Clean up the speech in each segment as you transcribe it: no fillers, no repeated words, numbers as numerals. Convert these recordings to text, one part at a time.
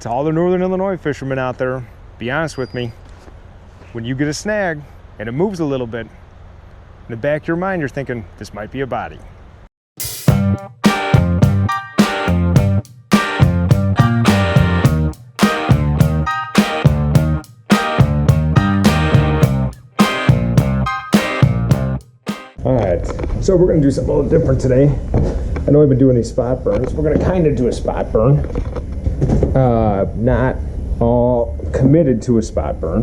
To all the Northern Illinois fishermen out there, be honest with me. When you get a snag and it moves a little bit, in the back of your mind, you're thinking, this might be a body. All right, so we're gonna do something a little different today. I know I've been doing these spot burns. We're gonna kind of do a spot burn. Not all committed to a spot burn.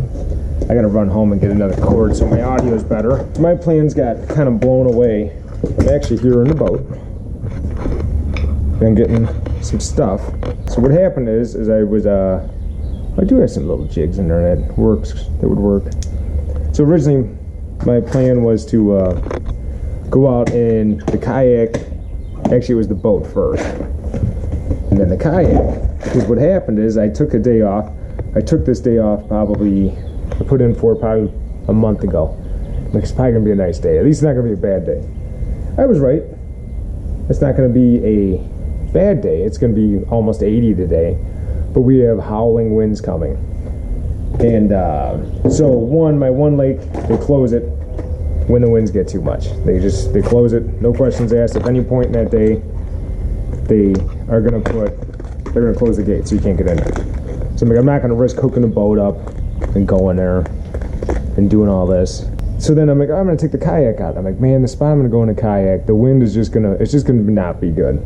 I gotta run home and get another cord so my audio is better. My plans got kind of blown away. I'm actually here in the boat. I'm getting some stuff. So what happened is I was, I do have some little jigs in there that would work. So originally my plan was to go out in the kayak. Actually, it was the boat first, and then the kayak. Because what happened is I took a day off. I took this day off probably, I put in for probably a month ago. Like, it's probably gonna be a nice day. At least it's not gonna be a bad day. I was right. It's not gonna be a bad day. It's gonna be almost 80 today, but we have howling winds coming. And so my one lake, they close it when the winds get too much. They close it, no questions asked. At any point in that day, they're gonna close the gate so you can't get in there. So I'm not gonna risk hooking the boat up and going there and doing all this. So then I'm like, I'm gonna take the kayak out. I'm like, man, the spot I'm gonna go in a kayak, the wind is just gonna not be good.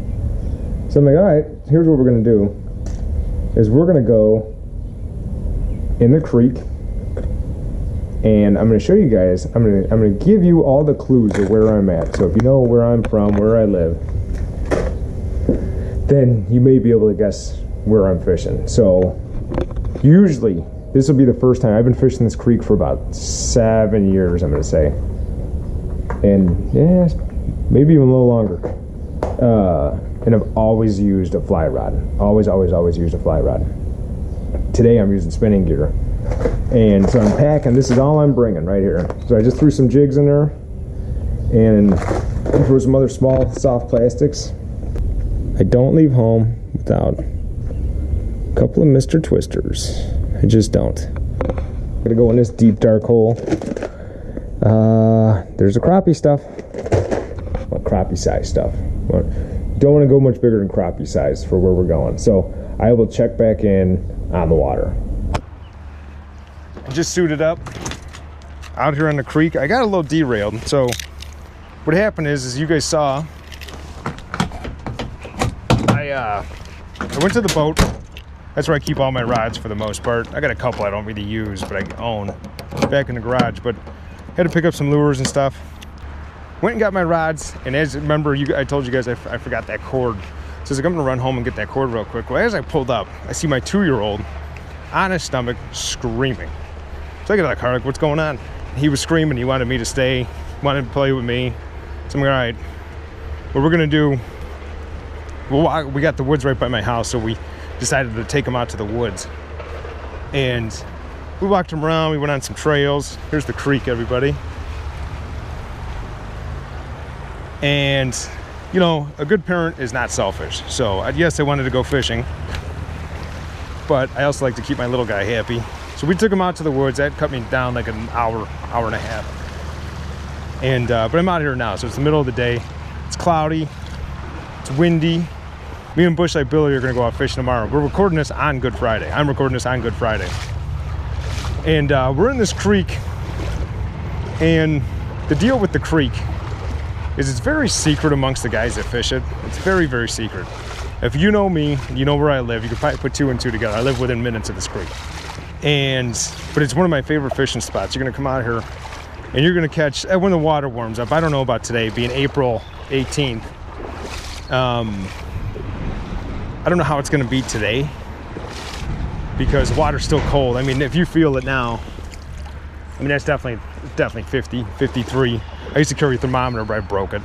So I'm like, all right, here's what we're gonna do, is we're gonna go in the creek, and I'm going to show you guys, I'm going to give you all the clues of where I'm at. So if you know where I'm from, where I live, then you may be able to guess where I'm fishing. So usually this will be the first time. I've been fishing this creek for about 7 years, I'm going to say. And yeah, maybe even a little longer. And I've always used a fly rod. Always used a fly rod. Today I'm using spinning gear. And so I'm packing, this is all I'm bringing right here. So I just threw some jigs in there and threw some other small soft plastics. I don't leave home without a couple of Mr. Twisters. I just don't. I'm gonna go in this deep dark hole. There's the crappie stuff. Well, crappie size stuff. Well, don't want to go much bigger than crappie size for where we're going. So I will check back in on the water. Just suited up out here on the creek. I got a little derailed. So what happened is you guys saw, I went to the boat. That's where I keep all my rods for the most part. I got a couple I don't really use, but I own back in the garage. But had to pick up some lures and stuff. Went and got my rods, and as remember, I told you guys I forgot that cord. So I was like, I'm gonna run home and get that cord real quick. Well, as I pulled up, I see my 2-year-old on his stomach screaming. So I get out of the car, like, what's going on? He was screaming, he wanted me to stay, wanted to play with me. So I'm like, all right, what we're gonna do, well, we got the woods right by my house, so we decided to take him out to the woods. And we walked him around, we went on some trails. Here's the creek, everybody. And, you know, a good parent is not selfish. So yes, I wanted to go fishing, but I also like to keep my little guy happy. So we took him out to the woods. That cut me down like an hour and a half. And but I'm out here now, so it's the middle of the day. It's cloudy, it's windy. Me and Bushlight Billy are gonna go out fishing tomorrow. We're recording this on Good Friday. I'm recording this on Good Friday. And we're in this creek, and the deal with the creek is it's very secret amongst the guys that fish it. It's very, very secret. If you know me, you know where I live, you could probably put 2 and 2 together. I live within minutes of this creek. But it's one of my favorite fishing spots. You're gonna come out here and you're gonna catch, when the water warms up, I don't know about today, being April 18th. I don't know how it's gonna be today because the water's still cold. I mean, if you feel it now, I mean, that's definitely 50, 53. I used to carry a thermometer, but I broke it.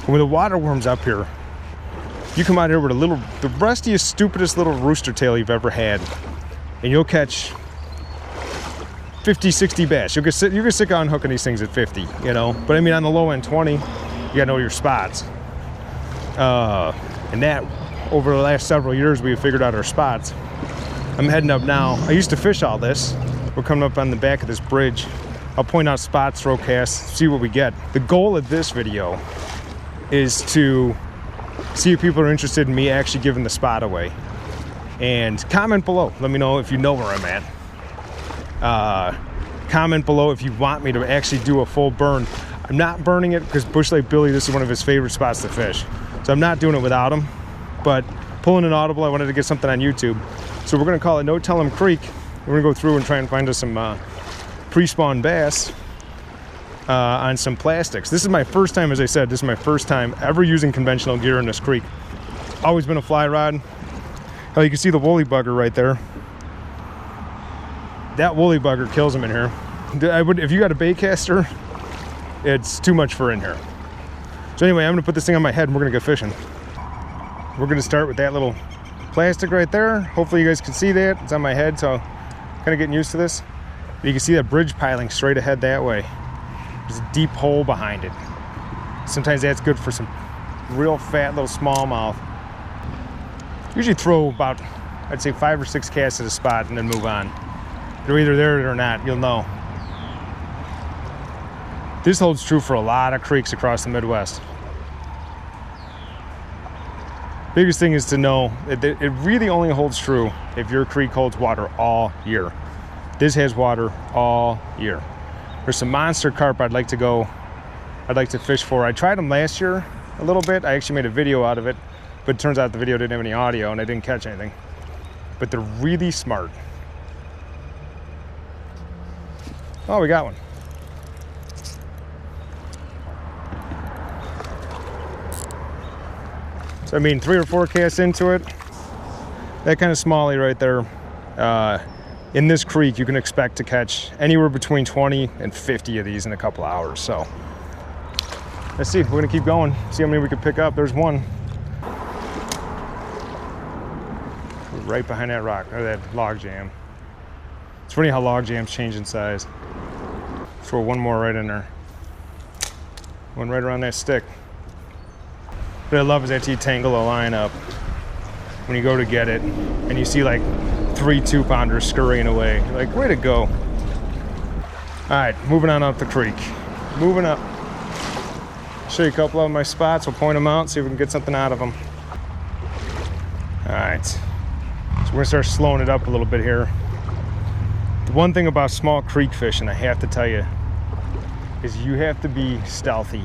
When the water warms up here, you come out here with the rustiest, stupidest little rooster tail you've ever had, and you'll catch 50, 60 bass. You can sit on hooking these things at 50, you know. But I mean, on the low end 20, you gotta know your spots. And that over the last several years, we've figured out our spots. I'm heading up now. I used to fish all this. We're coming up on the back of this bridge. I'll point out spots, throw casts, see what we get. The goal of this video is to see if people are interested in me actually giving the spot away. And comment below. Let me know if you know where I'm at. Comment below if you want me to actually do a full burn. I'm not burning it because Bush Lake Billy, this is one of his favorite spots to fish. So I'm not doing it without him. But pulling an audible, I wanted to get something on YouTube. So we're gonna call it No Tell 'em Creek. We're gonna go through and try and find us some pre-spawn bass on some plastics. This is my first time, as I said, this is my first time ever using conventional gear in this creek. Always been a fly rod. Oh, you can see the woolly bugger right there. That woolly bugger kills them in here. If you got a baitcaster, it's too much for in here. So anyway, I'm gonna put this thing on my head and we're gonna go fishing. We're gonna start with that little plastic right there. Hopefully you guys can see that. It's on my head, so I'm kind of getting used to this. You can see that bridge piling straight ahead that way. There's a deep hole behind it. Sometimes that's good for some real fat little smallmouth. Usually throw about, I'd say 5 or 6 casts at a spot and then move on. They're either there or not, you'll know. This holds true for a lot of creeks across the Midwest. Biggest thing is to know that it really only holds true if your creek holds water all year. This has water all year. There's some monster carp I'd like to fish for. I tried them last year a little bit. I actually made a video out of it, but it turns out the video didn't have any audio and I didn't catch anything. But they're really smart. Oh, we got one. So I mean, 3 or 4 casts into it. That kind of smallie right there. In this creek, you can expect to catch anywhere between 20 and 50 of these in a couple hours. So let's see, we're gonna keep going, see how many we can pick up. There's one right behind that rock, or that log jam. It's funny how log jams change in size. Throw one more right in there. One right around that stick. What I love is after you tangle a line up, when you go to get it, and you see like 3 2-pounders scurrying away. You're like, way to go. All right, moving on up the creek. Moving up. Show you a couple of my spots. We'll point them out, see if we can get something out of them. All right, so we're gonna start slowing it up a little bit here. The one thing about small creek fishing, I have to tell you, is you have to be stealthy.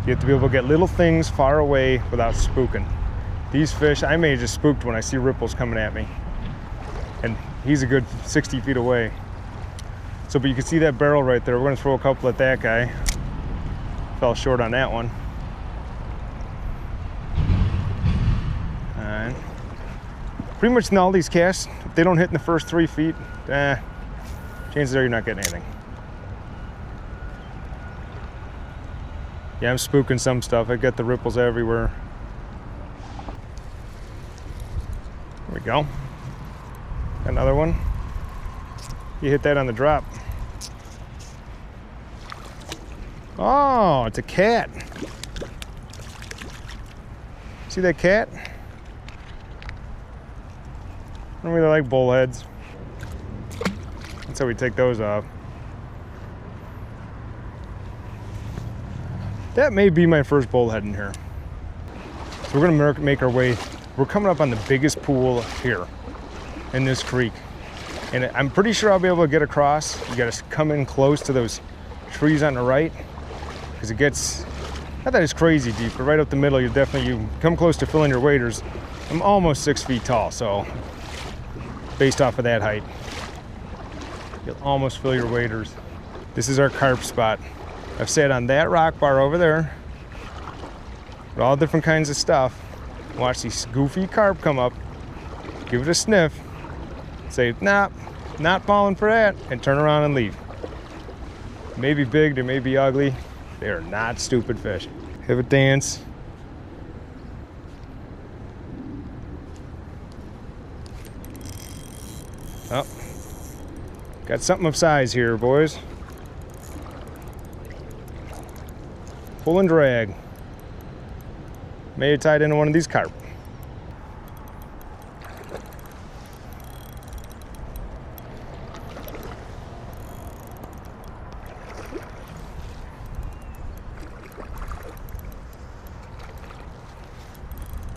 You have to be able to get little things far away without spooking. These fish, I may have just spooked when I see ripples coming at me. And he's a good 60 feet away. So, but you can see that barrel right there. We're gonna throw a couple at that guy. Fell short on that one. All right. Pretty much in all these casts, if they don't hit in the first 3 feet, chances are you're not getting anything. Yeah, I'm spooking some stuff. I got the ripples everywhere. There we go. Another one. You hit that on the drop. Oh, it's a cat. See that cat? I don't really like bullheads. That's how we take those off. That may be my first bullhead in here. So we're gonna make our way. We're coming up on the biggest pool here in this creek. And I'm pretty sure I'll be able to get across. You gotta come in close to those trees on the right, because it gets, not that it's crazy deep, but right up the middle, you come close to filling your waders. I'm almost 6 feet tall, so based off of that height, you'll almost fill your waders. This is our carp spot. I've sat on that rock bar over there with all different kinds of stuff. Watch these goofy carp come up, give it a sniff, say, nah, not falling for that, and turn around and leave. They may be big, they may be ugly, they are not stupid fish. Have a dance. Oh, got something of size here, boys. Pull and drag. May have tied into one of these carp.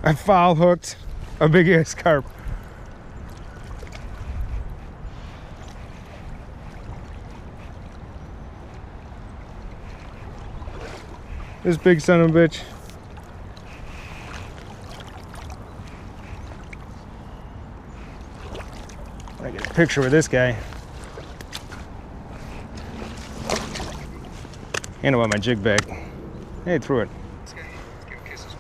I foul hooked a big ass carp. This big son of a bitch. I get a picture with this guy. And about my jig bag. Hey, threw it. Let's give him kisses.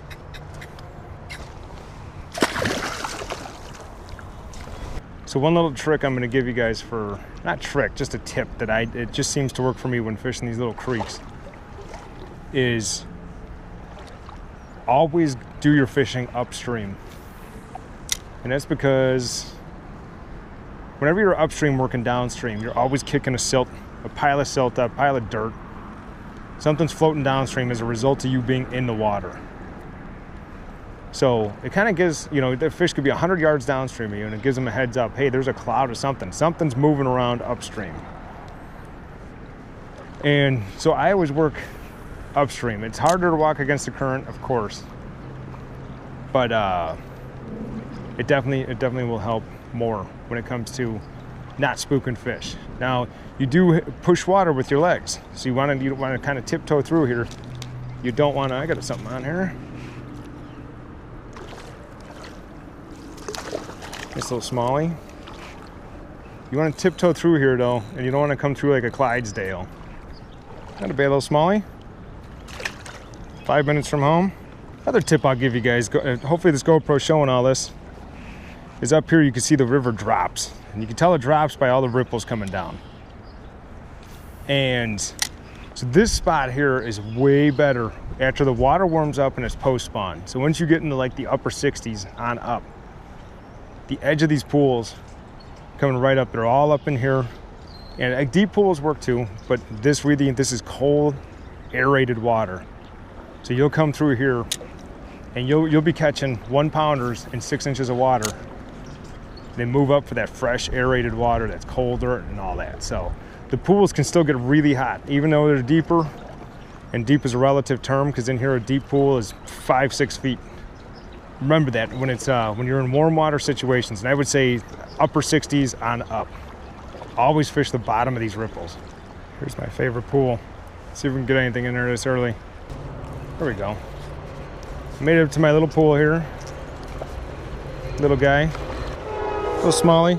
So one little trick I'm gonna give you guys for, not trick, just a tip that it just seems to work for me when fishing these little creeks, is always do your fishing upstream. And that's because whenever you're upstream working downstream, you're always kicking a pile of silt up, pile of dirt. Something's floating downstream as a result of you being in the water. So it kind of gives, you know, the fish could be 100 yards downstream of you, and it gives them a heads up, hey, there's a cloud or something. Something's moving around upstream. And so I always work upstream. It's harder to walk against the current, of course, but it definitely will help more when it comes to not spooking fish. Now, you do push water with your legs, so you want to kind of tiptoe through here. You don't want to. I got something on here. This little smallie. You want to tiptoe through here though, and you don't want to come through like a Clydesdale. Not a bad little smallie. 5 minutes from home. Another tip I'll give you guys, hopefully this GoPro showing all this, is up here you can see the river drops. And you can tell it drops by all the ripples coming down. And so this spot here is way better after the water warms up and it's post-spawn. So once you get into like the upper 60s on up, the edge of these pools coming right up, they're all up in here. And deep pools work too, but this is cold, aerated water. So you'll come through here and you'll be catching 1-pounders in 6 inches of water. They move up for that fresh aerated water that's colder and all that. So the pools can still get really hot, even though they're deeper, and deep is a relative term because in here a deep pool is 5-6 feet. Remember that when it's when you're in warm water situations, and I would say upper 60s on up. Always fish the bottom of these ripples. Here's my favorite pool. Let's see if we can get anything in there this early. There we go. Made it up to my little pool here. Little guy. Little smallie.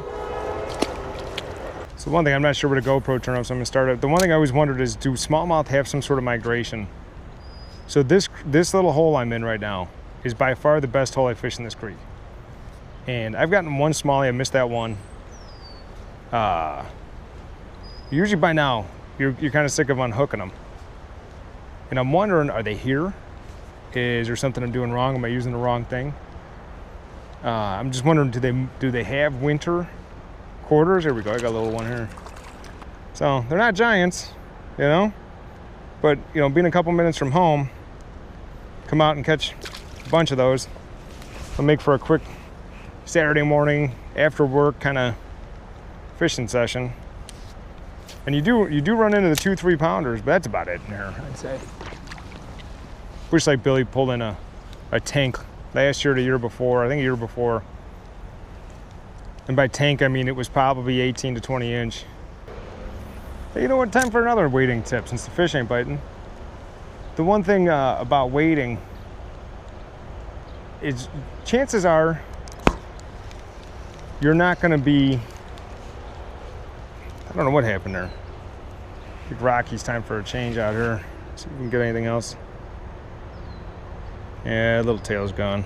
So one thing, I'm not sure where the GoPro turned off, so I'm gonna start it. The one thing I always wondered is, do smallmouth have some sort of migration? So this little hole I'm in right now is by far the best hole I fish in this creek. And I've gotten one smallie, I missed that one. Usually by now, you're kind of sick of unhooking them. And I'm wondering, are they here? Is there something I'm doing wrong? Am I using the wrong thing? I'm just wondering, do they have winter quarters? Here we go, I got a little one here. So they're not giants, you know, but you know, being a couple minutes from home, come out and catch a bunch of those. It'll make for a quick Saturday morning after work kind of fishing session. And you do run into the 2-3 pounders, but that's about it in here, I'd say. Wish like Billy pulled in a tank last year or the year before, I think a year before. And by tank, I mean it was probably 18 to 20 inch. Hey, you know what, time for another wading tip since the fish ain't biting. The one thing about wading is chances are you're not gonna be, I don't know what happened there. I think Rocky's time for a change out here. See if we can get anything else. Yeah, little tail's gone.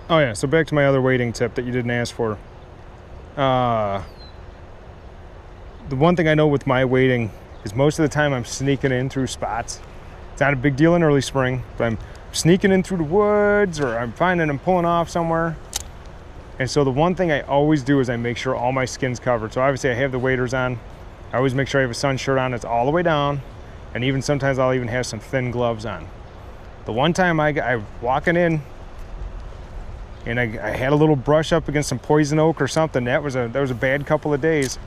Oh yeah, so back to my other wading tip that you didn't ask for. The one thing I know with my wading is most of the time I'm sneaking in through spots. It's not a big deal in early spring, but I'm sneaking in through the woods, or I'm finding I'm pulling off somewhere. And so the one thing I always do is I make sure all my skin's covered. So obviously I have the waders on. I always make sure I have a sun shirt on that's all the way down. And even sometimes I'll even have some thin gloves on. The one time I walking in and I had a little brush up against some poison oak or something, that was a bad couple of days.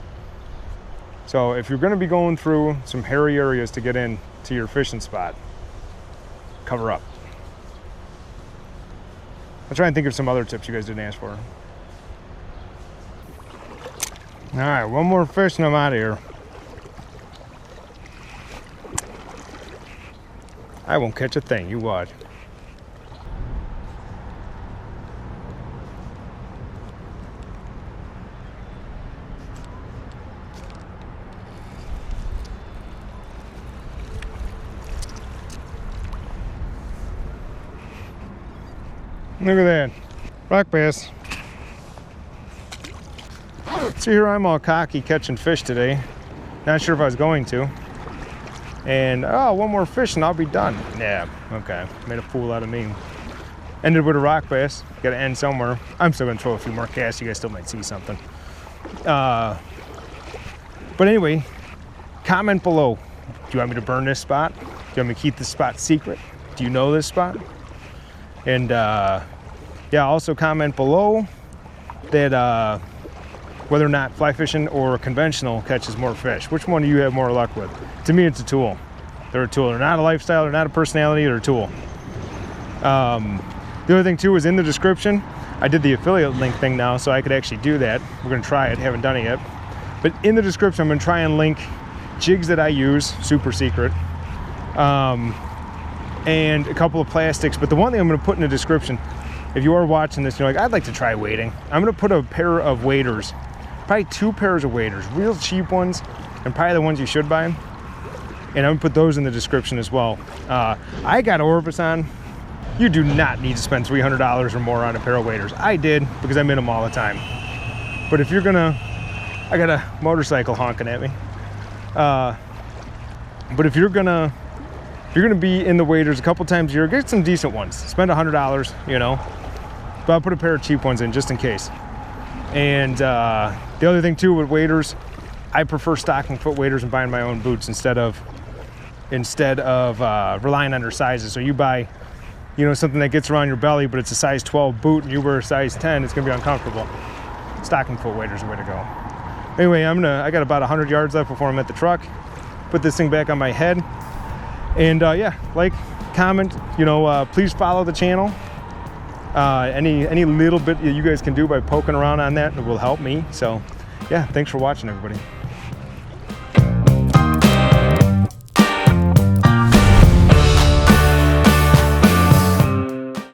So if you're gonna be going through some hairy areas to get in to your fishing spot, cover up. I'll try and think of some other tips you guys didn't ask for. All right, one more fish and I'm out of here. I won't catch a thing, you watch. Look at that, rock bass. So here I'm all cocky catching fish today. Not sure if I was going to. And oh, one more fish and I'll be done. Yeah, okay, made a fool out of me. Ended with a rock bass, gotta end somewhere. I'm still gonna throw a few more casts, you guys still might see something. But anyway, comment below. Do you want me to burn this spot? Do you want me to keep this spot secret? Do you know this spot? And yeah, also comment below that whether or not fly fishing or conventional catches more fish. Which one do you have more luck with? To me, it's a tool. They're a tool. They're not a lifestyle. They're not a personality. They're a tool. The other thing too is in the description. I did the affiliate link thing now, so I could actually do that. We're gonna try it. Haven't done it yet. But in the description, I'm gonna try and link jigs that I use, super secret, and a couple of plastics. But the one thing I'm gonna put in the description, if you are watching this, you're like, I'd like to try wading. I'm gonna put a pair of waders, probably 2 pairs of waders, real cheap ones, and probably the ones you should buy. And I'm gonna put those in the description as well. I got Orvis on. You do not need to spend $300 or more on a pair of waders. I did because I'm in them all the time. But if you're gonna, I got a motorcycle honking at me. But if you're gonna be in the waders a couple times a year, get some decent ones. Spend $100, you know. But I'll put a pair of cheap ones in just in case. And the other thing too with waders, I prefer stocking foot waders and buying my own boots instead of relying on their sizes. So you buy, you know, something that gets around your belly, but it's a size 12 boot, and you wear a size 10, it's gonna be uncomfortable. Stocking foot waders are the way to go. Anyway, I got about 100 yards left before I'm at the truck. Put this thing back on my head. And yeah, like, comment, you know, please follow the channel. Any little bit you guys can do by poking around on that will help me. So yeah, thanks for watching, everybody.